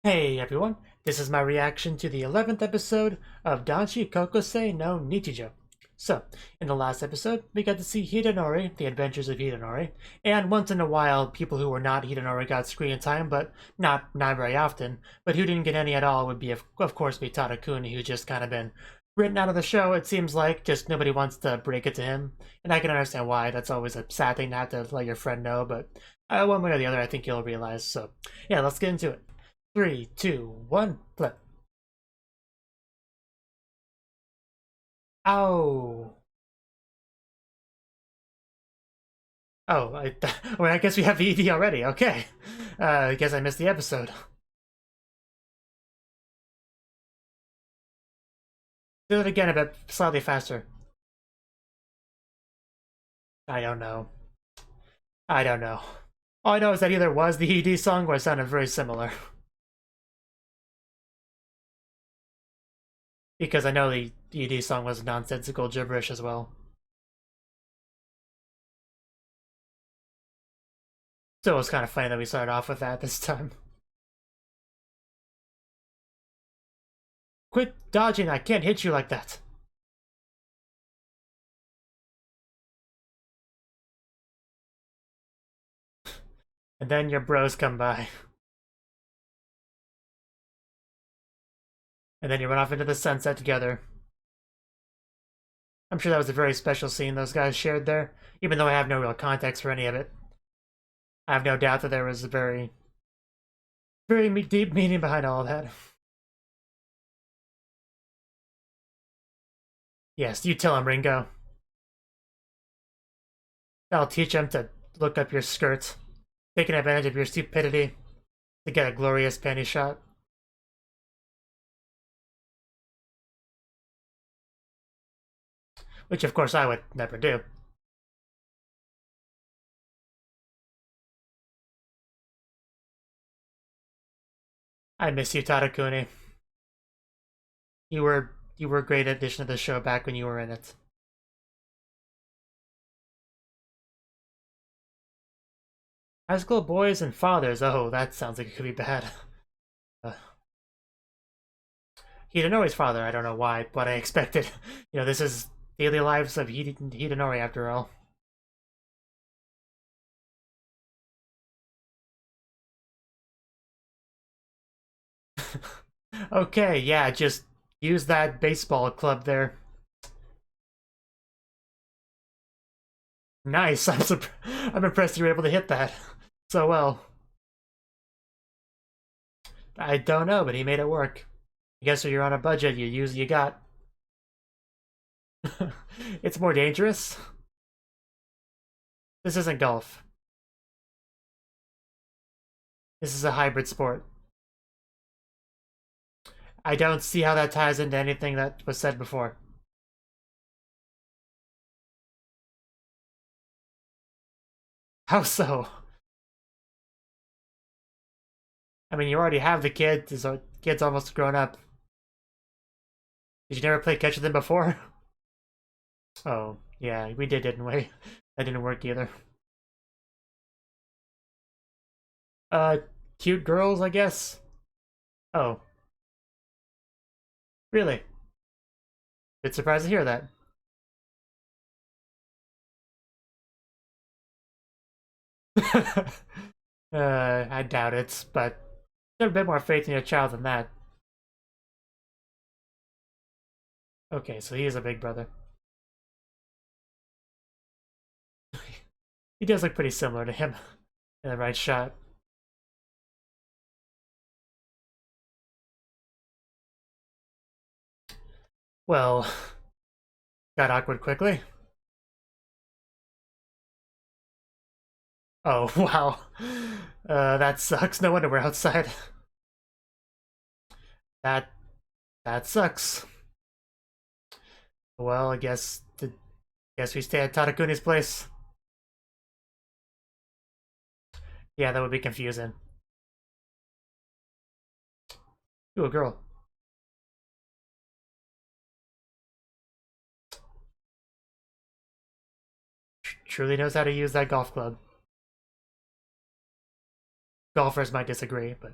Hey everyone, this is my reaction to the 11th episode of Danshi Koukousei no Nichijou. So, in the last episode, we got to see Hidenori, the adventures of Hidenori, and once in a while, people who were not Hidenori got screen time, but not very often. But who didn't get any at all would be, of course, be Tadakuni, who's just kind of been written out of the show, it seems like, just nobody wants to break it to him. And I can understand why, that's always a sad thing to have to let your friend know, but one way or the other, I think you'll realize. So, yeah, let's get into it. Three, two, one, flip. Oh. Oh, well, I guess we have the ED already. Okay. I guess I missed the episode. Do it again a bit slightly faster. I don't know. I don't know. All I know is that either was the ED song or it sounded very similar. Because I know the ED song was nonsensical gibberish as well. So it was kind of funny that we started off with that this time. Quit dodging, I can't hit you like that. And then your bros come by. And then you run off into the sunset together. I'm sure that was a very special scene those guys shared there, even though I have no real context for any of it. I have no doubt that there was a very deep meaning behind all of that. Yes, you tell him, Ringo. That'll teach him to look up your skirt, taking advantage of your stupidity to get a glorious panty shot. Which, of course, I would never do. I miss you, Tadakuni. You were a great addition to the show back when you were in it. High school boys and fathers. Oh, that sounds like it could be bad. Uh, Hidenori's father. I don't know why, but I expected. This is daily lives of Hidenori after all. Okay, yeah, just use that baseball club there. Nice. I'm impressed you were able to hit that so well. I don't know, but he made it work. I guess when you're on a budget, you use what you got. It's more dangerous. This isn't golf. This is a hybrid sport. I don't see how that ties into anything that was said before. How so? I mean, you already have the kid. The kid's almost grown up. Did you never play catch with him before? Oh, yeah, we did, didn't we? That didn't work either. Uh, cute girls, I guess? Oh, really? Bit surprised to hear that. I doubt it, but there's a bit more faith in your child than that. Okay, so he is a big brother. He does look pretty similar to him in the right shot. Well, got awkward quickly. Oh, wow. That sucks. No wonder we're outside. That that sucks. Well, I guess we stay at Tadakuni's place. Yeah, that would be confusing. Ooh, a girl. Truly knows how to use that golf club. Golfers might disagree, but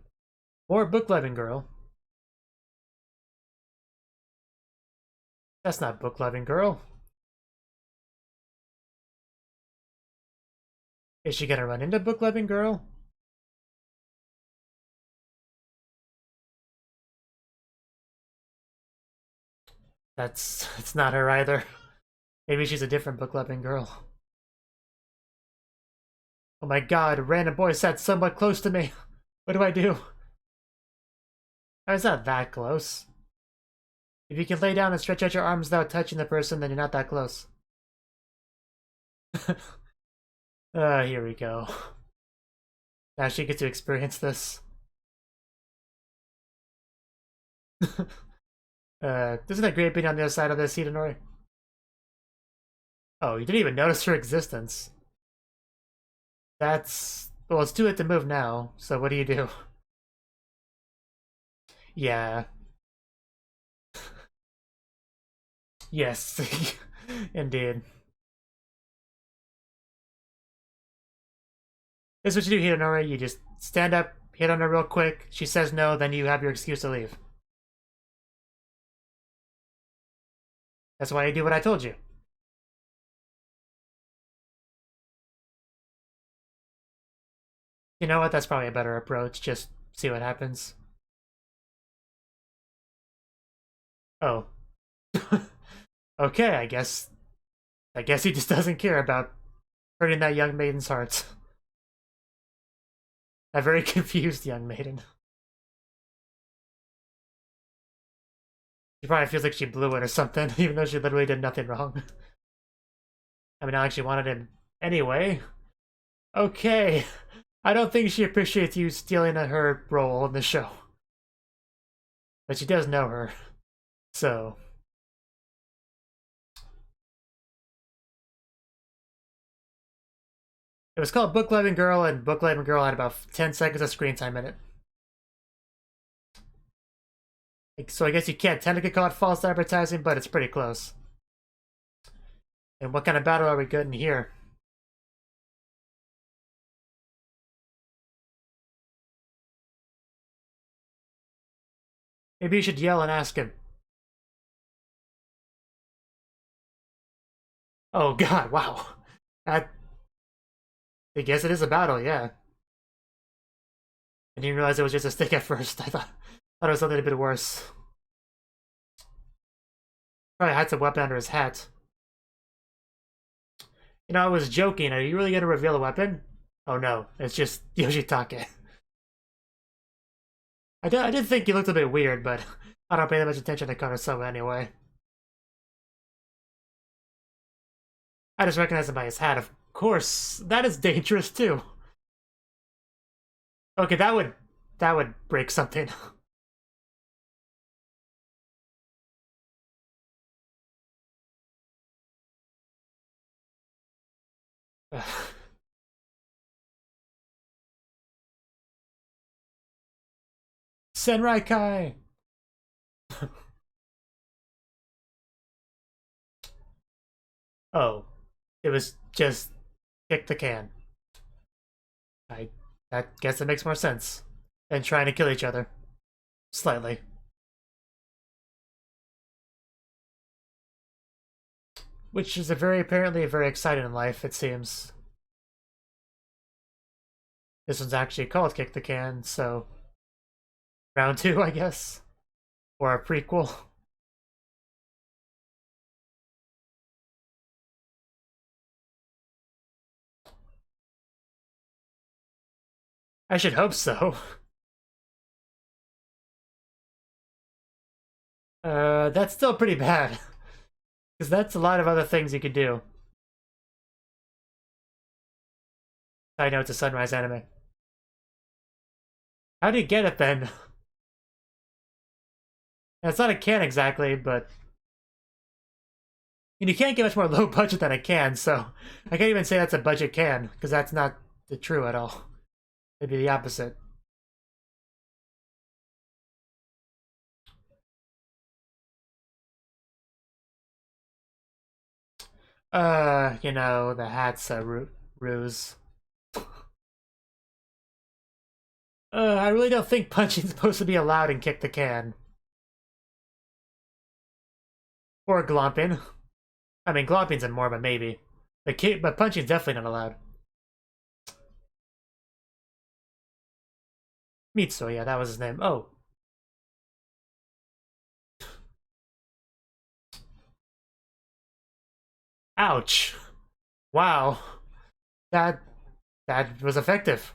Or book loving girl. That's not book loving girl. Is she gonna run into book loving girl? It's not her either. Maybe she's a different book loving girl. Oh my god, a random boy sat somewhat close to me. What do I do? Oh, it's not that close. If you can lay down and stretch out your arms without touching the person, then you're not that close. Here we go. Now she gets to experience this. Isn't that great being on the other side of this, Hidenori? Oh, you didn't even notice her existence. That's... Well, it's too late to move now, so what do you do? Yeah. Yes. Indeed. This is what you do, Hidenori. You just stand up, hit on her real quick. She says no, then you have your excuse to leave. That's why you do what I told you. You know what? That's probably a better approach. Just see what happens. Oh. Okay, I guess he just doesn't care about hurting that young maiden's heart. A very confused young maiden. She probably feels like she blew it or something, even though she literally did nothing wrong. I mean, I actually wanted him anyway. Okay. I don't think she appreciates you stealing her role in the show. But she does know her. So... It was called Book Loving Girl, and Book Loving Girl had about 10 seconds of screen time in it. So I guess you can't technically call it false advertising, but it's pretty close. And what kind of battle are we getting here? Maybe you should yell and ask him. Oh god, wow. I guess it is a battle, yeah. I didn't realize it was just a stick at first. I thought it was something a bit worse. Probably had some weapon under his hat. You know, I was joking. Are you really gonna reveal a weapon? Oh no, it's just Yoshitake. I did think he looked a bit weird, but I don't pay that much attention to Konosuba anyway. I just recognize him by his hat. Of course, that is dangerous too. Okay, that would break something. Senrai Kai! Oh, it was just kick the can. I guess it makes more sense than trying to kill each other. Slightly. Which is apparently very exciting in life, it seems. This one's actually called Kick the Can, so... Round 2, I guess? Or a prequel? I should hope so. That's still pretty bad. Because that's a lot of other things you could do. I know it's a Sunrise anime. How do you get it then? It's not a can exactly, but... And you can't get much more low budget than a can, so... I can't even say that's a budget can, because that's not true at all. It'd be the opposite. You know, the hat's a ruse. I really don't think punching's supposed to be allowed in Kick the Can. Or glomping. I mean, glomping's in more, but maybe. But punching's definitely not allowed. Mitsu, yeah, that was his name. Oh. Ouch. Wow. That that was effective.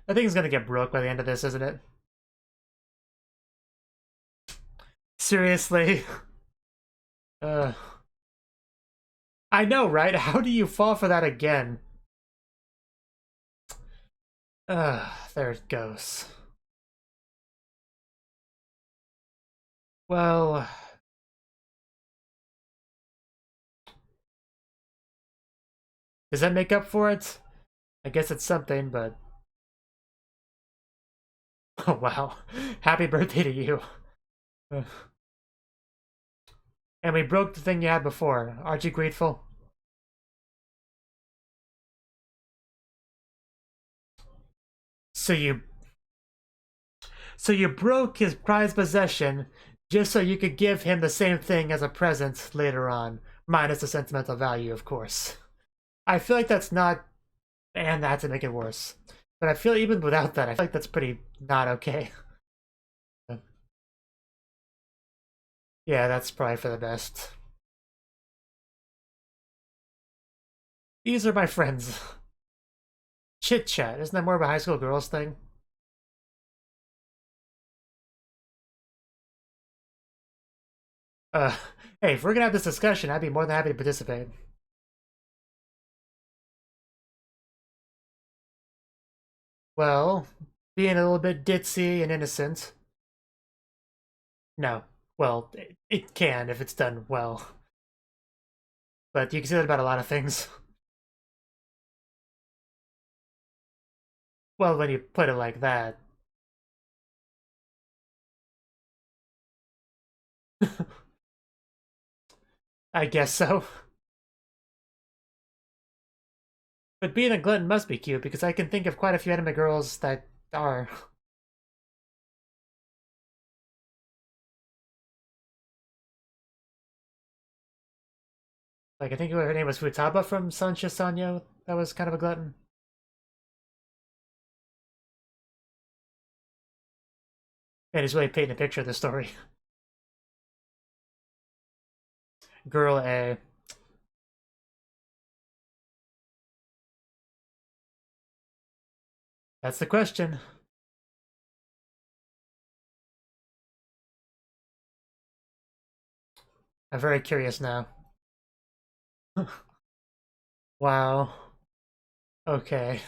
I think he's gonna get broke by the end of this, isn't it? Seriously? Uh, I know, right? How do you fall for that again? There it goes. Well... Does that make up for it? I guess it's something, but... Oh, wow. Happy birthday to you. And we broke the thing you had before. Aren't you grateful? So you... So you broke his prized possession just so you could give him the same thing as a present later on. Minus the sentimental value, of course. I feel like that's not... And that to make it worse. But I feel even without that, I feel like that's pretty not okay. Yeah, that's probably for the best. These are my friends. Chit chat. Isn't that more of a high school girls thing? Uh, hey, if we're gonna have this discussion, I'd be more than happy to participate. Well, being a little bit ditzy and innocent. No. Well, it can if it's done well. But you can say that about a lot of things. Well, when you put it like that. I guess so. But being a glutton must be cute, because I can think of quite a few anime girls that are. Like, I think her name was Futaba from Sansha Sanyo. That was kind of a glutton. And he's really painting a picture of the story. Girl A. That's the question. I'm very curious now. Wow. Okay.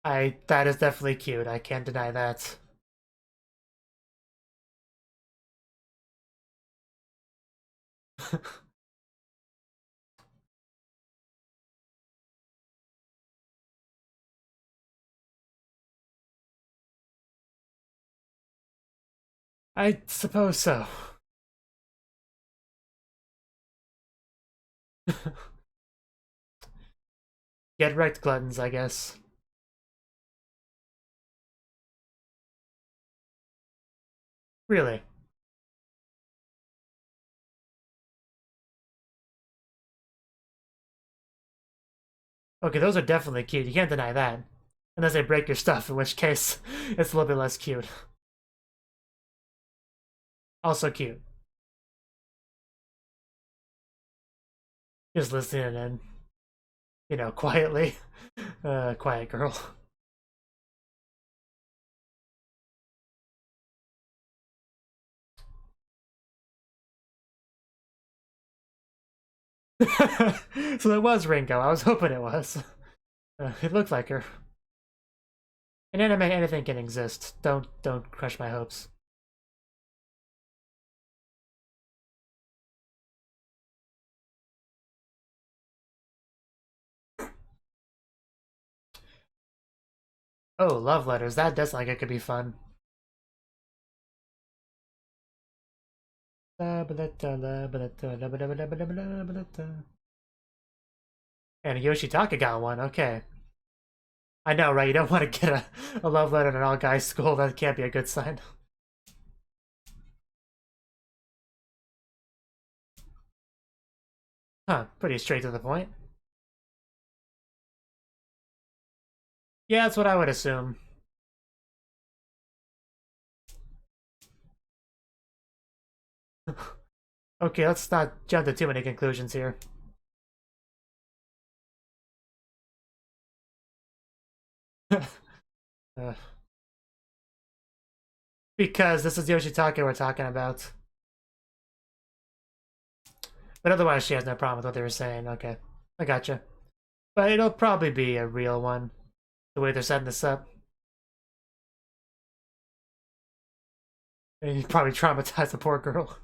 That is definitely cute. I can't deny that. I suppose so. Get wrecked, gluttons, I guess. Really. Okay, those are definitely cute. You can't deny that. Unless they break your stuff, in which case it's a little bit less cute. Also cute. Just listening in, quietly. Quiet girl. So it was Ringo. I was hoping it was. It looked like her. In anime, anything can exist. Don't crush my hopes. Oh, love letters. That does like it could be fun. And Yoshitaka got one. Okay. I know, right? You don't want to get a love letter in an all-guys school. That can't be a good sign. Huh, pretty straight to the point. Yeah, that's what I would assume. Okay, let's not jump to too many conclusions here. uh, because this is Yoshitaka we're talking about. But otherwise, she has no problem with what they were saying. Okay, I gotcha. But it'll probably be a real one, the way they're setting this up. And you probably traumatize the poor girl.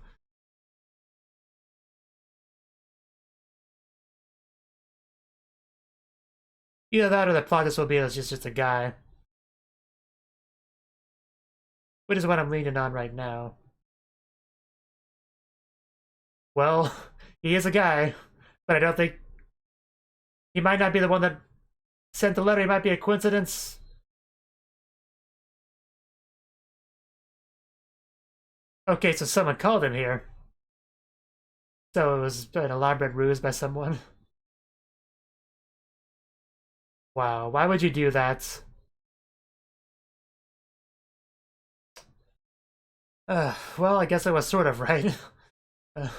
Either that or the plot this will be is just a guy. Which is what I'm leaning on right now. Well, he is a guy, but I don't think... He might not be the one that sent the letter. He might be a coincidence. Okay, so someone called him here. So it was an elaborate ruse by someone. Wow, why would you do that? Well, I guess I was sort of right. uh,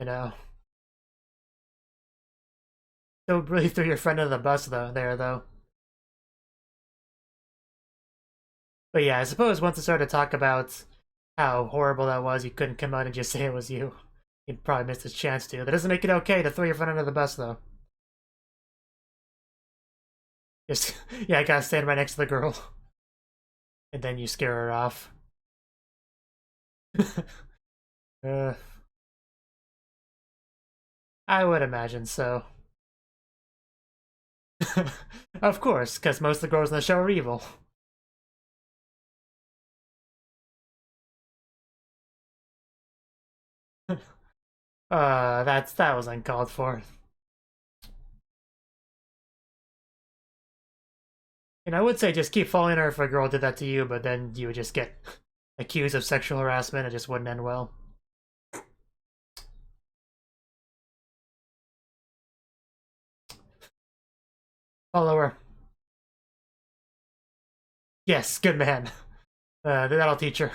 you know. Don't really throw your friend under the bus, though. But yeah, I suppose once it started to talk about how horrible that was, you couldn't come out and just say it was you. You'd probably missed his chance to. That doesn't make it okay to throw your friend under the bus, though. Just, yeah, I gotta stand right next to the girl. And then you scare her off. uh, I would imagine so. Of course, because most of the girls in the show are evil. That was uncalled for. And I would say just keep following her if a girl did that to you, but then you would just get accused of sexual harassment. It just wouldn't end well. Follow her. Yes, good man. That'll teach her.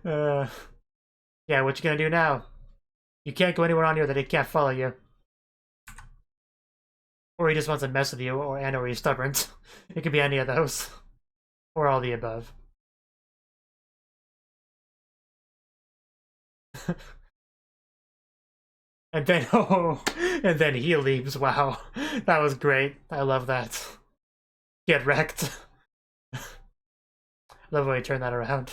uh, yeah, what you gonna do now? You can't go anywhere on here that he can't follow you. Or he just wants to mess with you, or he's stubborn. It could be any of those. Or all the above. And then, oh, and then he leaves. Wow, that was great. I love that. Get wrecked. Love how he turned that around.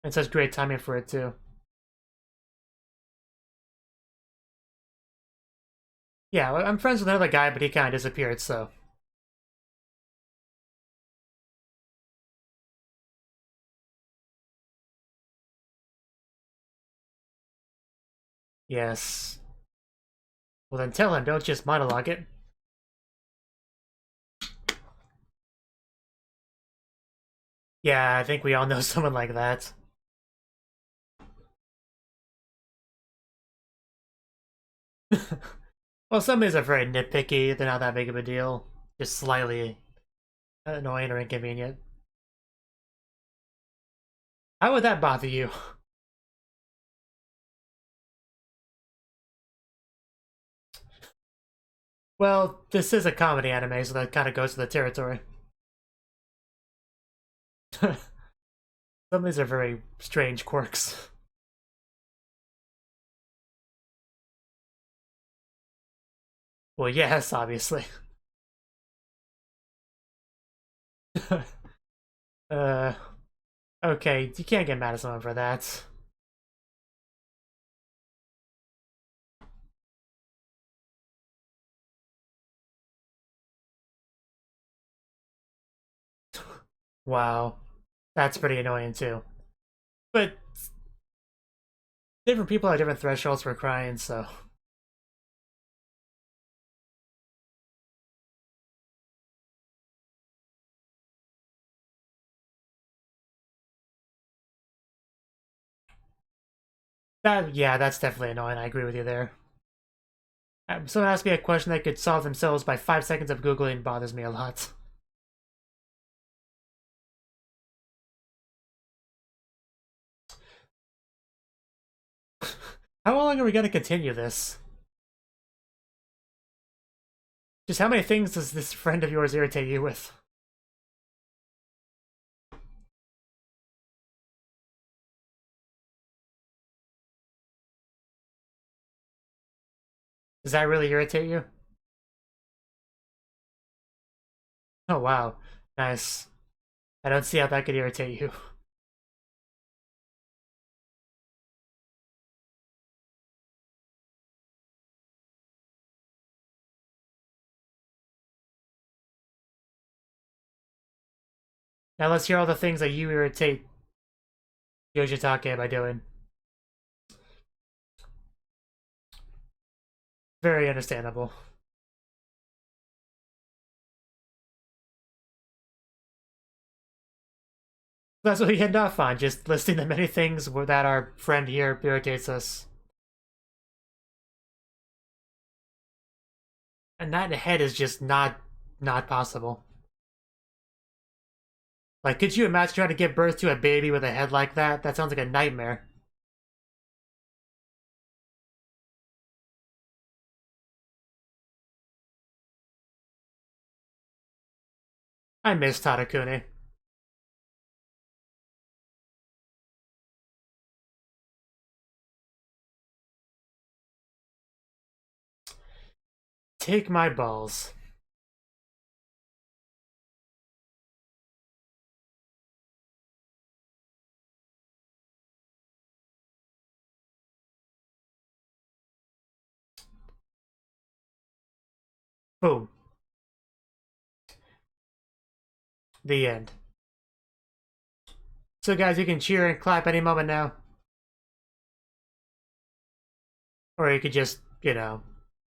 And such great timing for it, too. Yeah, I'm friends with another guy, but he kind of disappeared, so. Yes. Well, then tell him, don't just monologue it. Yeah, I think we all know someone like that. Well, some of these are very nitpicky. They're not that big of a deal. Just slightly annoying or inconvenient. How would that bother you? Well, this is a comedy anime, so that kind of goes to the territory. Some of these are very strange quirks. Well, yes, obviously. uh, okay, you can't get mad at someone for that. Wow, that's pretty annoying too. But different people have different thresholds for crying, so Yeah, that's definitely annoying. I agree with you there. Someone asked me a question that could solve themselves by 5 seconds of Googling bothers me a lot. How long are we gonna continue this? Just how many things does this friend of yours irritate you with? Does that really irritate you? Oh wow, nice. I don't see how that could irritate you. Now let's hear all the things that you irritate Yojitake by doing. Very understandable. That's what we end off on, just listing the many things that our friend here irritates us. And that head is just not possible. Like, could you imagine trying to give birth to a baby with a head like that? That sounds like a nightmare. I miss Tadakune. Take my balls. Boom. The end. So guys, you can cheer and clap any moment now. Or you could just,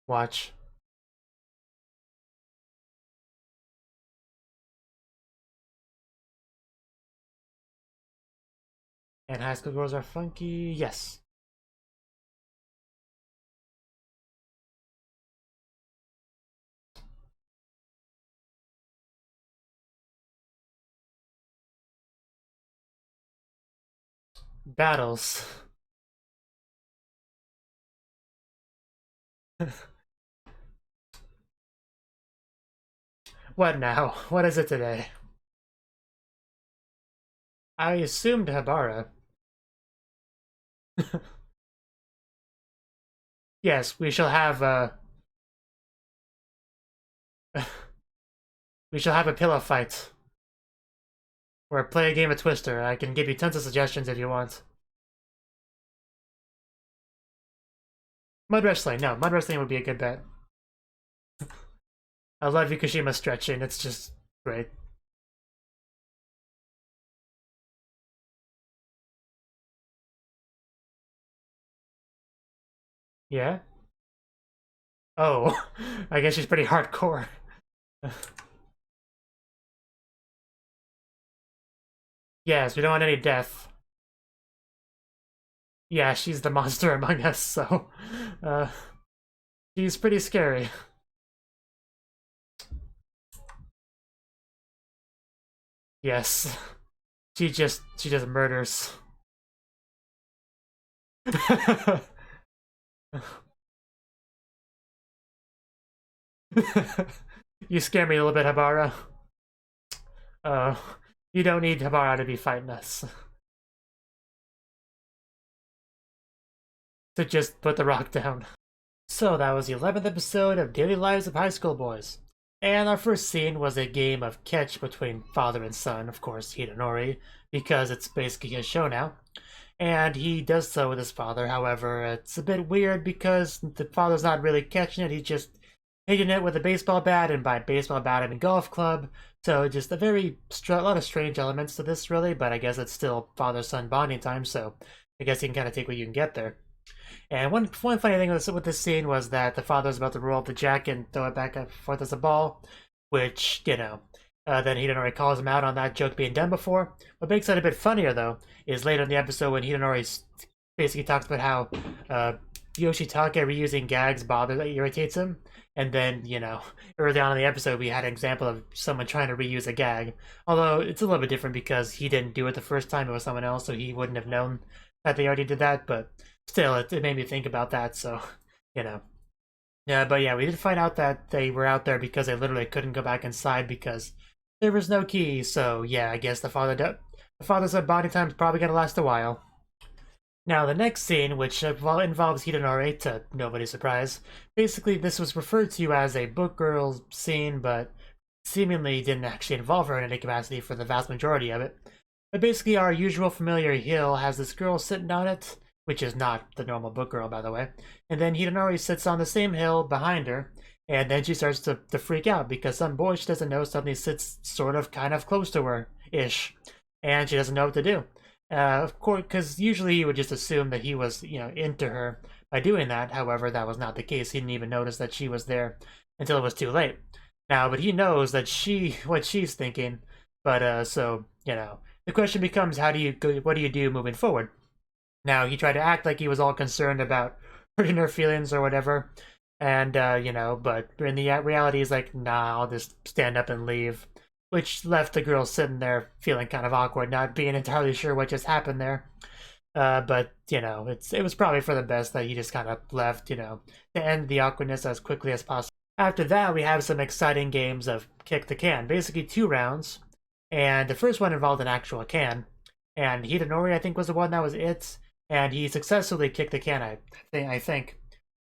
watch. And high school girls are funky. Yes. Battles. What now? What is it today? I assumed Habara. Yes, we shall have we shall have a pillow fight. Or play a game of Twister. I can give you tons of suggestions if you want. Mud wrestling. No, mud wrestling would be a good bet. I love Yukushima stretching. It's just great. Yeah? Oh, I guess she's pretty hardcore. Yes, we don't want any death. Yeah, she's the monster among us, so... Uh, she's pretty scary. Yes. She just murders. You scare me a little bit, Habara. You don't need Habara to be fighting us. To just put the rock down. So that was the 11th episode of Daily Lives of High School Boys. And our first scene was a game of catch between father and son, of course, Hidenori, because it's basically his show now. And he does so with his father, however, it's a bit weird because the father's not really catching it, he's just hitting it with a baseball bat, and by baseball bat I mean golf club. So just a lot of strange elements to this, really, but I guess it's still father-son bonding time, so I guess you can kind of take what you can get there. And one funny thing with this scene was that the father's about to roll up the jack and throw it back and forth as a ball, which, then Hidenori calls him out on that joke being done before. What makes it a bit funnier, though, is later in the episode when Hidenori's basically talks about how Yoshitake reusing gags irritates him. And then, early on in the episode, we had an example of someone trying to reuse a gag. Although it's a little bit different because he didn't do it the first time, it was someone else, so he wouldn't have known that they already did that. But still, it made me think about that, so, you know. Yeah, but yeah, we did find out that they were out there because they literally couldn't go back inside because there was no key. So yeah, I guess the father said body time's probably gonna last a while. Now, the next scene, which involves Hidenori, to nobody's surprise, basically this was referred to as a book girl scene, but seemingly didn't actually involve her in any capacity for the vast majority of it. But basically, our usual familiar hill has this girl sitting on it, which is not the normal book girl, by the way. And then Hidenori sits on the same hill behind her, and then she starts to freak out because some boy she doesn't know suddenly sits sort of kind of close to her-ish, and she doesn't know what to do. Of course, because usually you would just assume that he was, into her by doing that. However, that was not the case. He didn't even notice that she was there until it was too late. Now, but he knows that what she's thinking. But so the question becomes, what do you do moving forward? Now, he tried to act like he was all concerned about hurting her feelings or whatever, and but in the reality, he's like, nah, I'll just stand up and leave. Which left the girl sitting there feeling kind of awkward, not being entirely sure what just happened there. But it was probably for the best that he just kind of left, to end the awkwardness as quickly as possible. After that, we have some exciting games of kick the can, basically 2 rounds, and the first one involved an actual can, and Hidenori I think was the one that was it, and he successfully kicked the can. I think.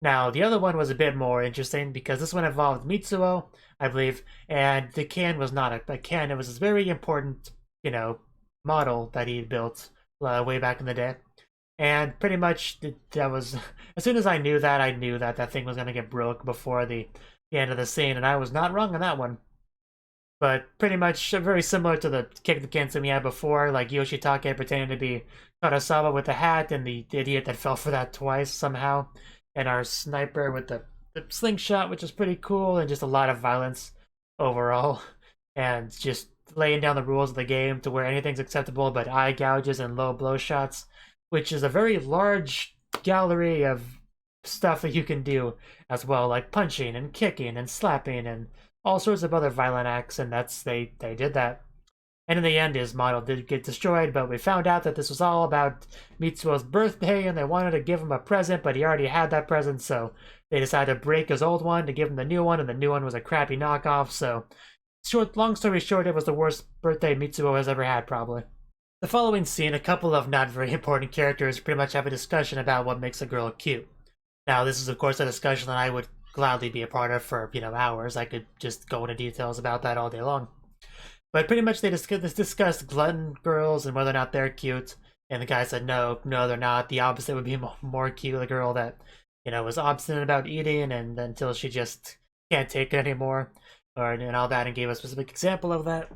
Now, the other one was a bit more interesting because this one involved Mitsuo, I believe, and the can was not a can. It was this very important, model that he had built way back in the day. And pretty much that was, as soon as I knew that that thing was going to get broke before the end of the scene, and I was not wrong on that one. But pretty much very similar to the kick the can we had before, like Yoshitake pretending to be Karasawa with the hat, and the idiot that fell for that twice somehow. And our sniper with the slingshot, which is pretty cool, and just a lot of violence overall. And just laying down the rules of the game to where anything's acceptable but eye gouges and low blow shots, which is a very large gallery of stuff that you can do as well, like punching and kicking and slapping and all sorts of other violent acts, and they did that. And in the end, his model did get destroyed, but we found out that this was all about Mitsuo's birthday, and they wanted to give him a present, but he already had that present, so they decided to break his old one to give him the new one, and the new one was a crappy knockoff, so long story short, it was the worst birthday Mitsuo has ever had, probably. The following scene, a couple of not very important characters pretty much have a discussion about what makes a girl cute. Now, this is, of course, a discussion that I would gladly be a part of for, hours. I could just go into details about that all day long. But pretty much they discussed glutton girls and whether or not they're cute. And the guy said, no, they're not. The opposite would be more cute. A girl that, was obstinate about eating and until she just can't take it anymore. And all that, and gave a specific example of that.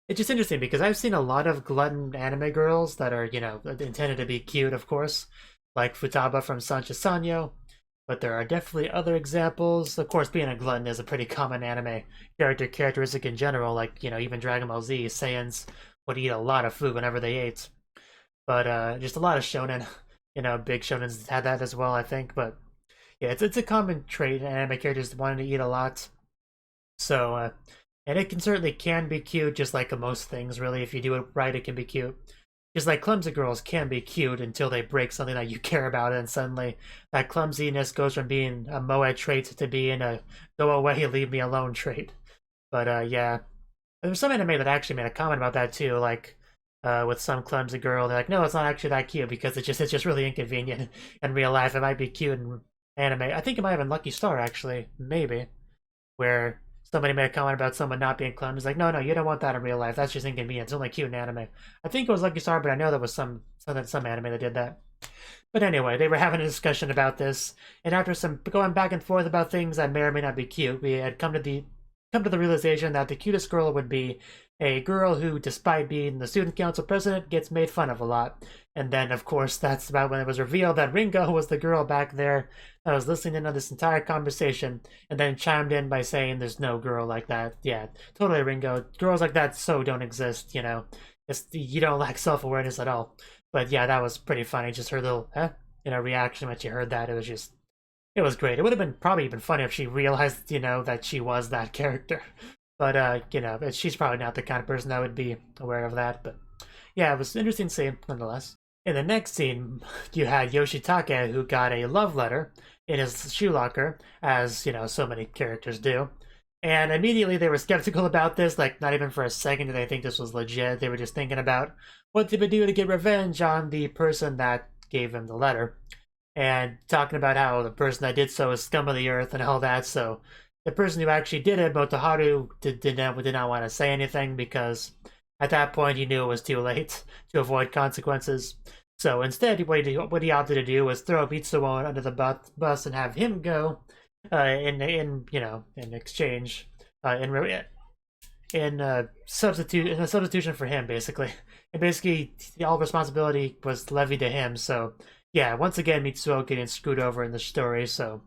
It's just interesting because I've seen a lot of glutton anime girls that are, intended to be cute, of course. Like Futaba from Sancha Sanyo. But there are definitely other examples. Of course, being a glutton is a pretty common anime characteristic in general. Like, even Dragon Ball Z, Saiyans would eat a lot of food whenever they ate. But just a lot of shonen. Big shonens had that as well, I think. But yeah, it's a common trait in anime characters wanting to eat a lot. So, and it certainly can be cute, just like most things, really. If you do it right, it can be cute. Just like clumsy girls can be cute until they break something that you care about, and suddenly that clumsiness goes from being a moe trait to being a go away, leave me alone trait. But yeah, there was some anime that actually made a comment about that too, like with some clumsy girl, they're like, no, it's not actually that cute because it's just really inconvenient in real life. It might be cute in anime. I think it might have been Lucky Star actually, maybe, where somebody made a comment about someone not being clumsy. It's like, no, you don't want that in real life. That's just inconvenient. It's only cute in anime. I think it was Lucky Star, but I know there was some anime that did that. But anyway, they were having a discussion about this, and after some going back and forth about things that may or may not be cute, we had come to the realization that the cutest girl would be a girl who, despite being the student council president, gets made fun of a lot. And then, of course, that's about when it was revealed that Ringo was the girl back there that was listening in on this entire conversation, and then chimed in by saying there's no girl like that. Yeah, totally, Ringo. Girls like that so don't exist, you don't lack self-awareness at all. But yeah, that was pretty funny. Just her little reaction when she heard that. It was great. It would have been probably even funny if she realized, that she was that character. But she's probably not the kind of person that would be aware of that. But yeah, it was an interesting scene nonetheless. In the next scene, you had Yoshitake, who got a love letter in his shoe locker, as so many characters do. And immediately they were skeptical about this, like not even for a second did they think this was legit. They were just thinking about what they would do to get revenge on the person that gave him the letter. And talking about how the person that did so is scum of the earth and all that. So the person who actually did it, Motoharu, did not want to say anything because at that point he knew it was too late to avoid consequences. So instead, what he opted to do was throw Mitsuo under the bus and have him go in exchange, in a substitution for him, basically. And basically, all responsibility was levied to him. So yeah, once again, Mitsuo getting screwed over in the story. So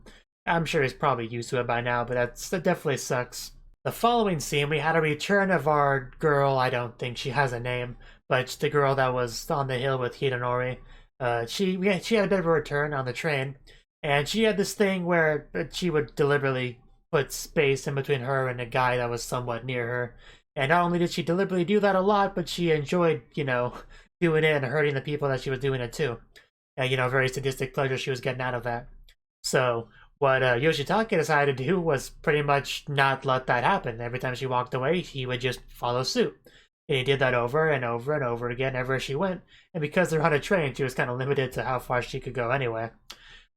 I'm sure he's probably used to it by now, but that definitely sucks. The following scene, we had a return of our girl. I don't think she has a name, but the girl that was on the hill with Hidenori. She had a bit of a return on the train, and she had this thing where she would deliberately put space in between her and a guy that was somewhat near her. And not only did she deliberately do that a lot, but she enjoyed, doing it and hurting the people that she was doing it to. And, very sadistic pleasure she was getting out of that. So what Yoshitake decided to do was pretty much not let that happen. Every time she walked away, he would just follow suit. And he did that over and over and over again, everywhere she went. And because they're on a train, she was kind of limited to how far she could go anyway.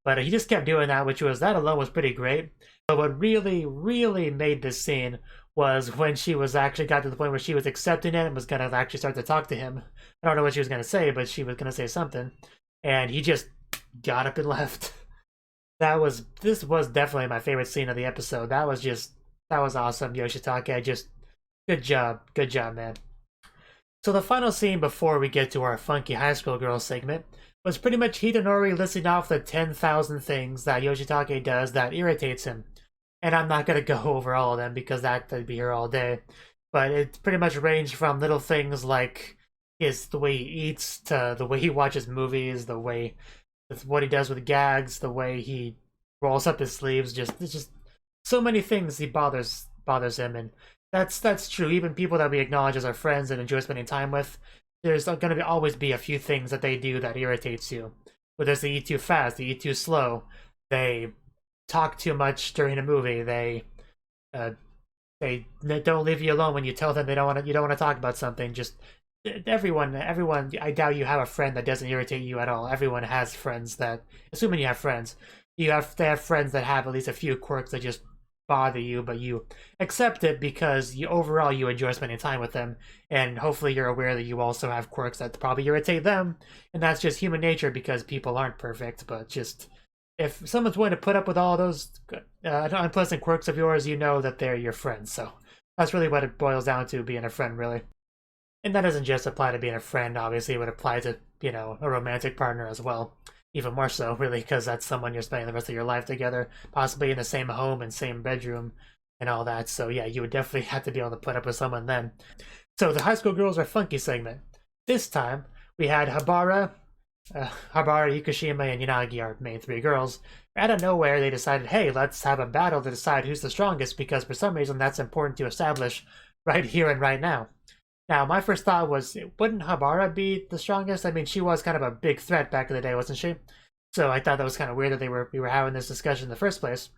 But he just kept doing that, that alone was pretty great. But what really, really made this scene was when she was actually got to the point where she was accepting it and was going to actually start to talk to him. I don't know what she was going to say, but she was going to say something. And he just got up and left. This was definitely my favorite scene of the episode. That was awesome, Yoshitake. Good job, man. So the final scene before we get to our funky high school girl segment was pretty much Hidenori listing off the 10,000 things that Yoshitake does that irritates him. And I'm not going to go over all of them because that'd be here all day. But it pretty much ranged from little things like the way he eats to the way he watches movies, what he does with gags, the way he rolls up his sleeves. Just so many things he bothers him, and that's true. Even people that we acknowledge as our friends and enjoy spending time with, there's going to always be a few things that they do that irritates you. Whether they eat too fast, they eat too slow, they talk too much during a movie, they don't leave you alone when you tell them you don't want to talk about something. Just everyone. I doubt you have a friend that doesn't irritate you at all. Everyone has friends that, assuming you have friends, they have friends that have at least a few quirks that just bother you, but you accept it because overall you enjoy spending time with them, and hopefully you're aware that you also have quirks that probably irritate them, and that's just human nature because people aren't perfect. But just if someone's willing to put up with all those unpleasant quirks of yours, you know that they're your friends. So that's really what it boils down to, being a friend, really. And that doesn't just apply to being a friend, obviously it would apply to, a romantic partner as well. Even more so, really, because that's someone you're spending the rest of your life together, possibly in the same home and same bedroom and all that. So yeah, you would definitely have to be able to put up with someone then. So the high school girls are funky segment. This time, we had Habara, Ikushima, and Yanagi, our main three girls. Out of nowhere, they decided, hey, let's have a battle to decide who's the strongest, because for some reason that's important to establish right here and right now. Now, my first thought was, wouldn't Habara be the strongest? I mean, she was kind of a big threat back in the day, wasn't she? So I thought that was kind of weird that we were having this discussion in the first place.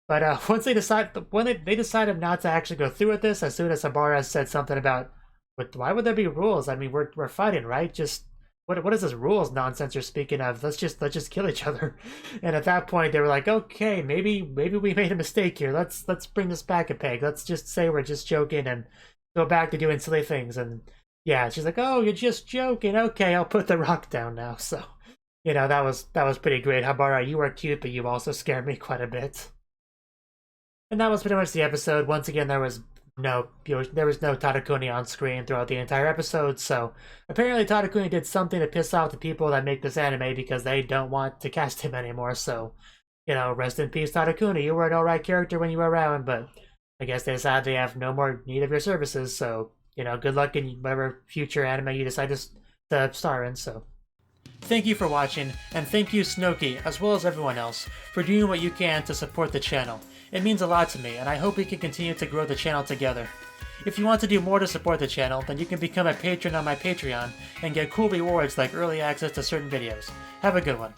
But once they decided not to actually go through with this, as soon as Habara said something about, why would there be rules? I mean, we're fighting, right? Just what is this rules nonsense you're speaking of? Let's just kill each other. And at that point, they were like, okay, maybe we made a mistake here. Let's bring this back a peg. Let's just say we're just joking and go back to doing silly things. And yeah, she's like, oh, you're just joking. Okay, I'll put the rock down now. So, that was pretty great. Habara, you are cute, but you also scared me quite a bit. And that was pretty much the episode. Once again, there was no Tadakuni on screen throughout the entire episode. So apparently Tadakuni did something to piss off the people that make this anime because they don't want to cast him anymore. So, rest in peace, Tadakuni. You were an alright character when you were around, but I guess they decided they have no more need of your services, so good luck in whatever future anime you decide to star in, so. Thank you for watching, and thank you Cnouki, as well as everyone else, for doing what you can to support the channel. It means a lot to me, and I hope we can continue to grow the channel together. If you want to do more to support the channel, then you can become a patron on my Patreon and get cool rewards like early access to certain videos. Have a good one.